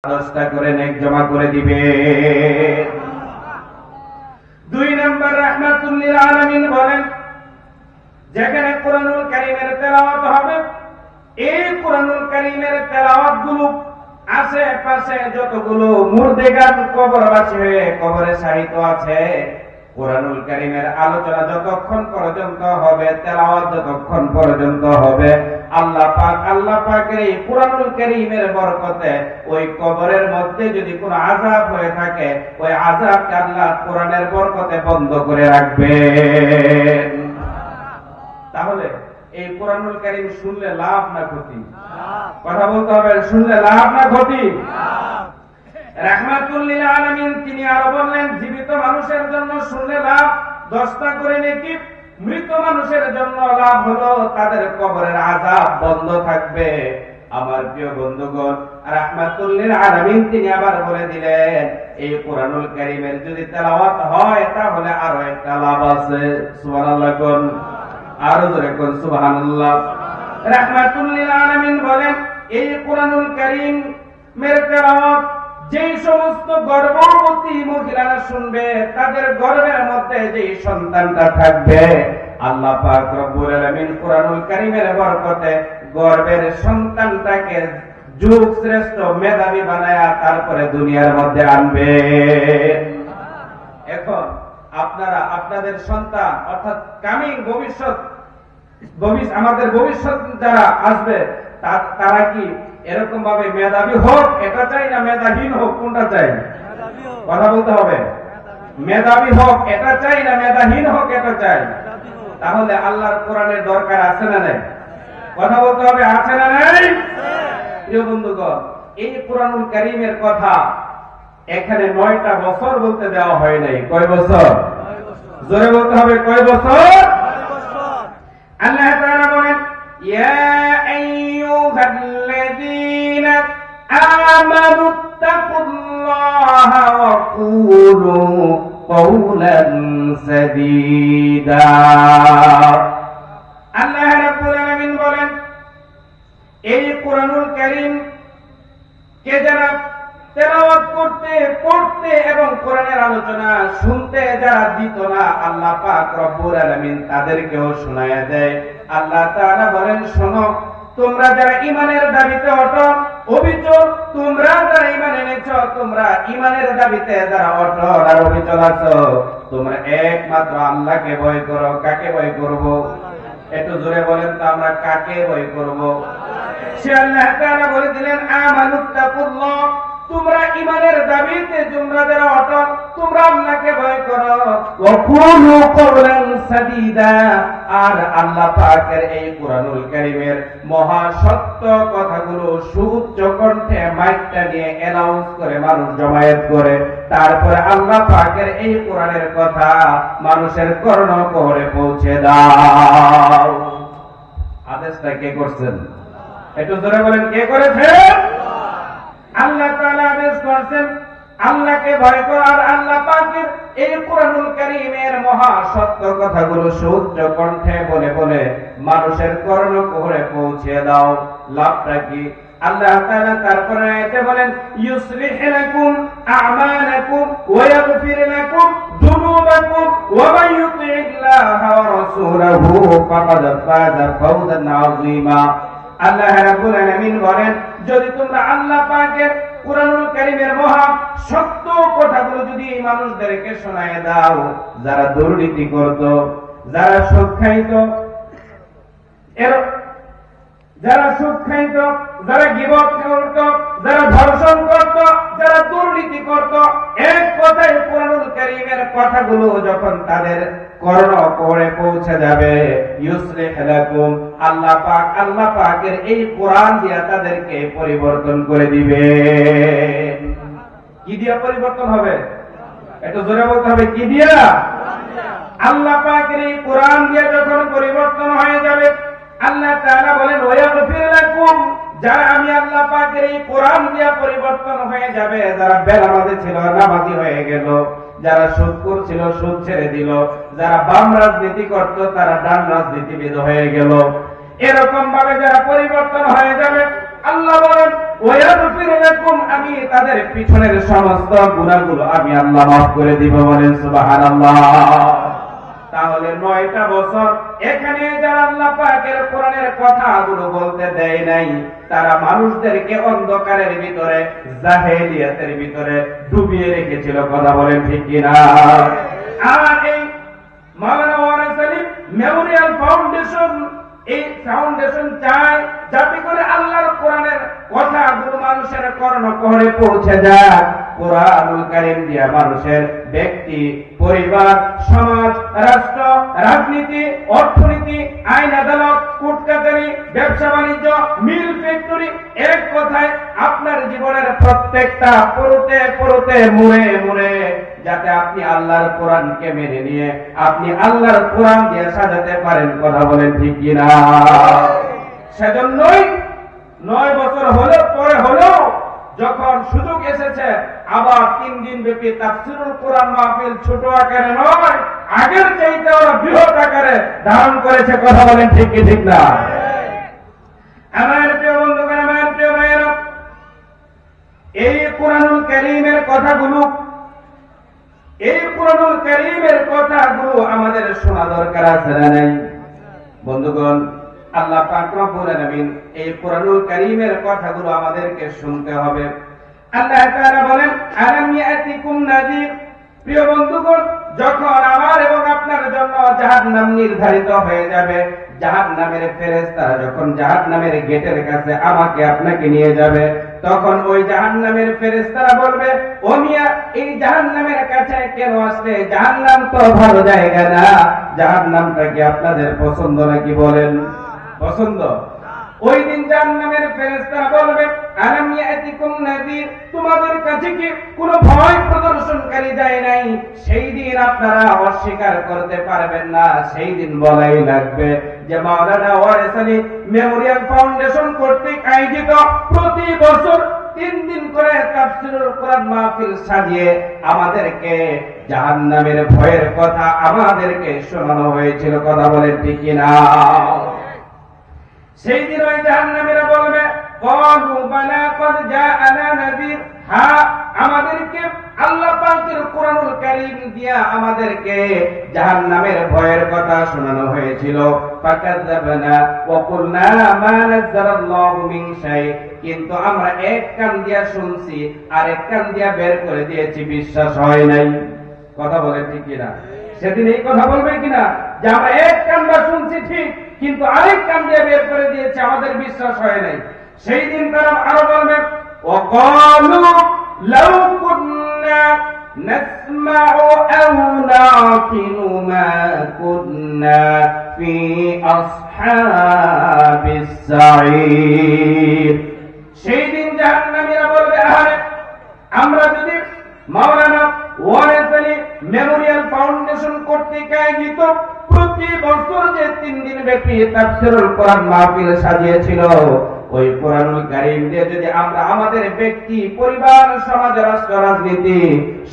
10টা করে নেক জমা করে দিবে। 2 নম্বর রাহমাতুল লিল আলামিন বলেন, যেখানে কোরআনুল কারীমের তেলাওয়াত হবে, এই কোরআনুল কারীমের তেলাওয়াত গুলো আশেপাশে যতগুলো মুর্দেগান কবরবাসী হয়ে কবরে শায়িত আছে, কোরআনুল কারীমের আলোচনা যতক্ষণ পর্যন্ত হবে, তেলাওয়াত যতক্ষণ পর্যন্ত হবে, আল্লাহ পাকের এই কোরআনুল কারীমের বরকতে ওই কবরের মধ্যে যদি কোনো আযাব হয়ে থাকে, ওই আযাবকে আল্লাহ কোরআনের বরকতে বন্ধ করে রাখবেন। তাহলে এই কোরআনুল কারীম শুনলে লাভ না ক্ষতি? কথা বলতে হবে, শুনলে লাভ না ক্ষতি? রাহমাতুল লিল আলামিন তিনি আরো বললেন, জীবিত মানুষের জন্য শুনলে লাভ 10টা করে নেকি, মৃত মানুষের জন্য লাভ হলো তাদের কবরের আযাব বন্ধ থাকবে। আমার প্রিয় বন্ধুগণ, রাহমাতুল লিল আলামিন তিনি আবার বলে দিলেন, এই কোরআনুল কারীমের যদি তেলাওয়াত হয় তাহলে আরো একটা লাভ আছে। সুবহানাল্লাহ কোন, আরো জোরে কোন সুবহানাল্লাহ। রাহমাতুল লিল আলামিন বলেন, এই কোরআনুল কারীমের তেলাওয়াত যেই সমস্ত গর্ভবতী মহিলারা শুনবে, তাদের গর্ভের মধ্যে যেই সন্তানটা থাকবে, আল্লাহ পাক রব্বুল আলামিন কোরআনুল কারীমের বরকতে গর্ভের সন্তানটাকে যুগ শ্রেষ্ঠ মেধাবী বানায়া তারপরে দুনিয়ার মধ্যে আনবে। এখন আপনারা আপনাদের সন্তান অর্থাৎ কামিং ভবিষ্যৎ আমাদের ভবিষ্যৎ যারা আসবে তারা কি এরকম ভাবে মেধাবী হোক এটা চাই না মেধাহীন হোক, কোনটা চাই? কথা বলতে হবে। মেধাবী হোক এটা চাই না মেধাহীন হোক এটা চাই? তাহলে আল্লাহর কোরআনের দরকার আছে না নাই? কথা বলতে হবে, আছে না নাই? প্রিয় বন্ধুগণ, এই কোরআনুল কারীমের কথা এখানে 9টা বছর বলতে দেওয়া হয় নাই। কয় বছর? জোরে বলতে হবে, কয় বছর? আল্লাহ তাআলা বলেন, ইয়া আইয়ুহাল্লাযীনা আমানুত্তাকুল্লাহা ওয়া কুলু কওলান সাদীদা। আল্লাহ রাব্বুল আলামিন বলেন, এই কোরআনুল কারীম কে যারা তেলাওয়াত করতে পড়তে এবং কোরআনের আলোচনা শুনতে যারা দিত না, আল্লাহ পাক রব্বুল আলামিন তাদেরকেও শোনায়া দেয়। আল্লাহ তাআলা বলেন, শোনো, তোমরা যারা ঈমানের দাবিতে অটল, অবিচল, তোমরা যারা ঈমান এনেছো, তোমরা ঈমানের দাবিতে যারা অটল আর অবিচল আছো, তোমরা একমাত্র আল্লাহকে ভয় করো। কাকে ভয় করব? একটু জোরে বলেন তো, আমরা কাকে ভয় করব? সে আল্লাহ তাআলা বলে দিলেন, আমানুত্তাকুল্লাহ, তোমরা ঈমানের দাবিতে তোমরা যারা অটল, তোমরা আল্লাহকে ভয় করো। ওয়া কুলু কওলান সাদীদা, আর আল্লাহ পাকের এই কোরআনুল কারীমের মহা সত্য কথাগুলো সুউচ্চ কণ্ঠে মাইকটা নিয়ে অ্যানাউন্স করে মানুষ জমায়েত করে, তারপরে আল্লাহ পাকের এই কোরআনের কথা মানুষের কর্ণকুহরে পৌঁছে দাও। আদেশটা কে করছেন? একটু জোরে বলেন, কে করেছেন? আল্লাহ তাআলা আদেশ করেছেন, আল্লাহকে ভয় করো আর আল্লাহ পাকের এই কোরআনুল কারীমের মহা সত্য কথাগুলো সুউচ্চ কণ্ঠে বলে বলে মানুষের কর্ণকুহরে পৌঁছে দাও। লাভটা কি? আল্লাহ তাআলা তারপরে আয়াতে বলেন, ইউসলিহ লাকুম আ'মালাকুম ওয়া ইয়াগফির লাকুম যুনুবাকুম ওয়া মান ইউতি'িল্লাহা ওয়া রাসূলাহু ফাকাদ ফাযা ফাওজান আযীমা। আল্লাহ রাব্বুল আলামিন বলেন, যদি তোমরা আল্লাহ পাকের কোরআনুল কারীমের মহা সত্য কথাগুলো যদি মানুষদেরকে শোনায় দাও, যারা দুর্নীতি করত, যারা সুদ খাইত, যারা গীবত করত, যারা ধর্ষণ করত, যারা দুর্নীতি করত, এক কথায় কোরআনুল কারীমের কথাগুলো যখন তাদের কর্ণকুহরে পৌঁছে যাবে, ইউসলিহ লাকুম, আল্লাহ পাকের এই কোরআন দিয়া তাদেরকে পরিবর্তন করে দিবে। কি দিয়া পরিবর্তন হবে? একটু জোরে বলতে হবে, কি দিয়া? আল্লাহ পাকের এই কোরআন দিয়া যখন পরিবর্তন হয়ে যাবে, আল্লাহ তাআলা বলেন, ওয়া ইয়াগফির লাকুম, যারা আমি আল্লাহ পাকের এই কোরআন দিয়া পরিবর্তন হয়ে যাবে, যারা বেনামাজি ছিল নামাজি হয়ে গেল, যারা সুদখোর ছিল সুদ ছেড়ে দিল, যারা বাম রাজনীতি করত তারা ডান রাজনীতিবিদ হয়ে গেল, এরকম ভাবে যারা পরিবর্তন হয়ে যাবে, আল্লাহ বলেন ওয়াগফির লাকুম, আমি তাদের পিছনের সমস্ত গুনাহগুলো আমি আল্লাহ মাফ করে দিব। বলেন সুবহানাল্লাহ। তাহলে 9টা বছর এখানে যারা আল্লাহ পাকের কোরআনের কথাগুলো বলতে দেয় নাই, তারা মানুষদেরকে অন্ধকারের ভিতরে, জাহেলিয়াতের ভিতরে ডুবিয়ে রেখেছিল। কথা বলেন ঠিক কিনা? আর এই মাওলানা ওয়ারেস আলী মেমোরিয়াল ফাউন্ডেশন, এই ফাউন্ডেশন চায় যাতে করে আল্লাহর কোরআনের কথাগুলো মানুষের কর্ণকুহরে পৌঁছে যায়। কোরআনুল কারীম দিয়া মানুষের ব্যক্তি, পরিবার, সমাজ, রাষ্ট্র, রাজনীতি, অর্থনীতি, আইন আদালত, কোর্ট কাছারি, ব্যবসা বাণিজ্য, মিল ফ্যাক্টরি, এক কথায় আপনার জীবনের প্রত্যেকটা পড়তে পড়তে মুড়ে মুড়ে যাতে আপনি আল্লাহর কোরআনকে মেনে নিয়ে আপনি আল্লাহর কোরআন দিয়ে সাজাতে পারেন। কথা বলেন ঠিক কিনা? সেজন্যই 9 বছর হলে পরে হলেও যখন সুযোগ এসেছে আবার 3 দিন ব্যাপী তাফসীরুল কোরআন মাহফিল ছোট আকারে নয়, আগের চাইতে ওরা বৃহৎ আকারে ধারণ করেছে। কথা বলেন ঠিক কি ঠিক না? আমার প্রিয় বন্ধুগণ, আমার প্রিয় ভাইয়েরা, এই কোরআনুল কারীমের কথাগুলো, এই কোরআনুল কারীমের কথাগুলো আমাদের শোনা দরকার আছে না নাই? বন্ধুগণ, আল্লাহ পাক রব্বুল আলামিন এই কোরআনুল কারীমের কথাগুলো আমাদেরকে শুনতে হবে। আল্লাহ তাআলা বলেন, আলাম ইয়াতিকুম নাযীর। প্রিয় বন্ধুগণ, যখন আমার এবং আপনার জন্য জাহান্নাম নির্ধারিত হয়ে যাবে, জাহান্নামের ফেরেশতারা যখন জাহান্নামের গেটের কাছে আমাকে আপনাকে নিয়ে যাবে, তখন ওই জাহান্নামের ফেরেশতারা বলবে, ও মিয়া, এই জাহান্নামের কাছে কেন আসলে? জাহান্নাম তো ভালো জায়গা না। জাহান্নামটা কি আপনাদের পছন্দ নাকি? বলেন পছন্দ? ওই দিন জাহান্নামের ফেরেশতারা বলবে, আলাম ইয়াতিকুম নাযীর, তোমাদের কাছে কি কোনো ভয় প্রদর্শনকারী যায় নাই? সেই দিন আপনারা অস্বীকার করতে পারবেন না। সেই দিন বলাই লাগবে যে মাওলানা ওয়ারেস আলী মেমোরিয়াল ফাউন্ডেশন কর্তৃক আয়োজিত প্রতি বছর 3 দিন করে তাফসীরুল কোরআন মাহফিল সাজিয়ে আমাদেরকে জাহান্নামের ভয়ের কথা আমাদেরকে শোনানো হয়েছিল। কথা বলেন ঠিক কিনা? সেই দিন ওই জাহান্নামীরা বলবে, ক্বালু বালা ক্বাদ জাআনা নাযীর, হ্যাঁ, আমাদেরকে আল্লাহ পাকের কোরআনুল কারীম দিয়া আমাদেরকে জাহান্নামের ভয়ের কথা শোনানো হয়েছিল। ফাকাযাবনা ওয়া কুলনা মা নাযালাল্লাহু মিন শাই, কিন্তু আমরা এক কান দিয়া শুনছি আর এক কান দিয়া বের করে দিয়েছি, বিশ্বাস হয় নাই। কথা বলে ঠিক কিনা? সেদিন এই কথা বলবে কিনা যে আমরা এক কান দিয়া শুনছি ঠিক, কিন্তু আরেক কান দিয়ে বের করে দিয়েছে, আমাদের বিশ্বাস হয় নাই। সেই দিন তারা আরো বলবে, ওয়াকালু লাউ কুননা নাসমাউ আও নাকিলু মা কুননা ফি আসহাবিস সাঈর। সেই দিন জাহান্নামীরা বলবে, আরে আমরা যদি মাওলানা ওয়ারেস আলী মেমোরিয়াল ফাউন্ডেশন কর্তৃক আয়োজিত প্রতি বছর যে 3 দিন ব্যাপী তাফসীরুল কোরআন মাহফিল সাজিয়েছিল, ওই কোরআনুল কারীম দিয়ে যদি আমরা আমাদের ব্যক্তি, পরিবার, সমাজ, রাষ্ট্র, রাজনীতি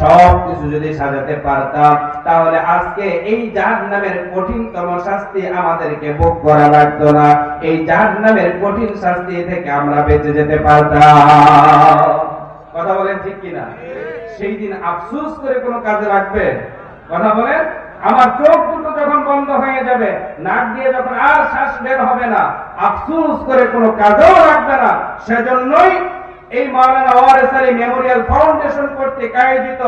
সবকিছু যদি সাজাতে পারতাম, তাহলে আজকে এই জাহান্নামের কঠিনতম শাস্তি আমাদেরকে ভোগ করা লাগতো না। এই জাহান্নামের কঠিন শাস্তি থেকে আমরা বেঁচে যেতে পারতাম। কথা বলেন ঠিক কিনা? সেই দিন আফসোস করে কোনো কাজে লাগবে? কথা বলেন? আমার চোখ দুটো যখন বন্ধ হয়ে যাবে, নাক দিয়ে যখন আর শ্বাস বের হবে না, আফসোস করে কোনো কাজেও লাগবে না। সেজন্যই এই মাওলানা ওয়ারেস আলী মেমোরিয়াল ফাউন্ডেশন কর্তৃক আয়োজিত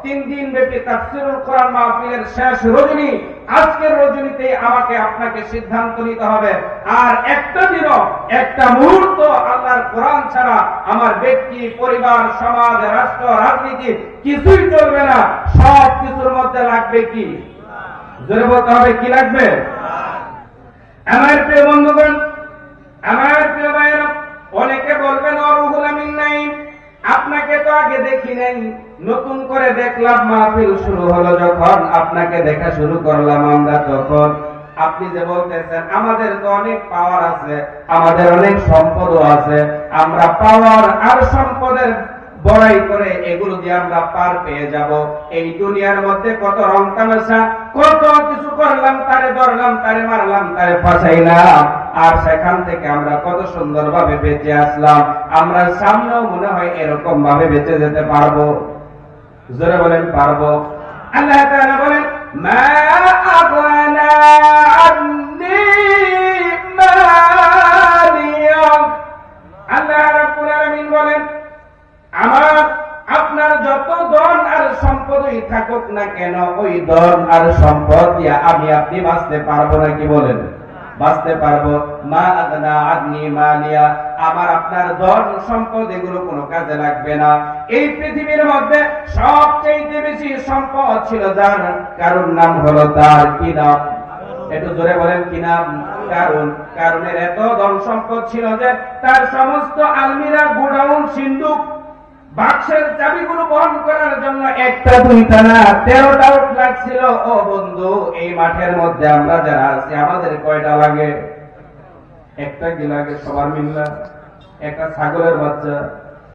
3 দিন ব্যাপী তাফসীরুল কোরআন মাহফিলের শেষ রজনী, আজকের রজনীতে আমাকে আপনাকে সিদ্ধান্ত নিতে হবে, আর একটা দিনও একটা মুহূর্ত আল্লাহর কোরআন ছাড়া আমার ব্যক্তি, পরিবার, সমাজ, রাষ্ট্র, রাজনীতি কিছুই চলবে না। সব কিছুর মধ্যে লাগবে কি? জোরে বলতে হবে, কি লাগবে? আমার প্রিয় বন্ধুগণ, আমার প্রিয় ভাইয়েরা, অনেকে বলবেন রুহুল আমিন নাই, আপনাকে তো আগে দেখি নাই, নতুন করে দেখলাম মাহফিল শুরু হলো যখন, আপনাকে দেখা শুরু করলাম আমরা তখন। আপনি যে বলতেছেন আমাদের তো অনেক পাওয়ার আছে, আমাদের অনেক সম্পদও আছে, আমরা পাওয়ার আর সম্পদের বড়াই করে এগুলো দিয়ে আমরা পার পেয়ে যাব। এই দুনিয়ার মধ্যে কত রং তামাশা, কত কিছু করলাম, তারে ধরলাম, তারে মারলাম, তারে ফাঁসাইলাম, আর সেখান থেকে আমরা কত সুন্দরভাবে বেঁচে আসলাম। আমরা সামনেও মনে হয় এরকম ভাবে বেঁচে যেতে পারবো। জোরে বলেন পারবো। আল্লাহ তাআলা বলেন মা আগনা আন্নী মালিয়া। আল্লাহ রাব্বুল আলামিন বলেন আমার আপনার যত ধন আর সম্পদই থাকুক না কেন, ওই ধন আর সম্পদ দিয়ে আমি আপনি বাঁচতে পারবো না। কি বলেন? বাঁচতে পারবো। মা আগনা আন্নী মালিয়া, আমার আপনার ধন সম্পদ এগুলো কোনো কাজে লাগবে না। এই পৃথিবীর মধ্যে সবচেয়ে বেশি সম্পদ ছিল যার, কারণ নাম হলো তার কি নাম? একটু জোরে বলেন কি নাম? কারণ। কারণের এত ধন সম্পদ ছিল যে তার সমস্ত আলমিরা, গোডাউন, সিন্ধুক, বাক্সের চাবিগুলো বহন করার জন্য একটা দুইটা না 13টা উট লাগছিল। ও বন্ধু, এই মাঠের মধ্যে আমরা যারা আছি আমাদের কয়টা লাগে? একটা কি লাগে সবার মিল্লা? একটা ছাগলের বাচ্চা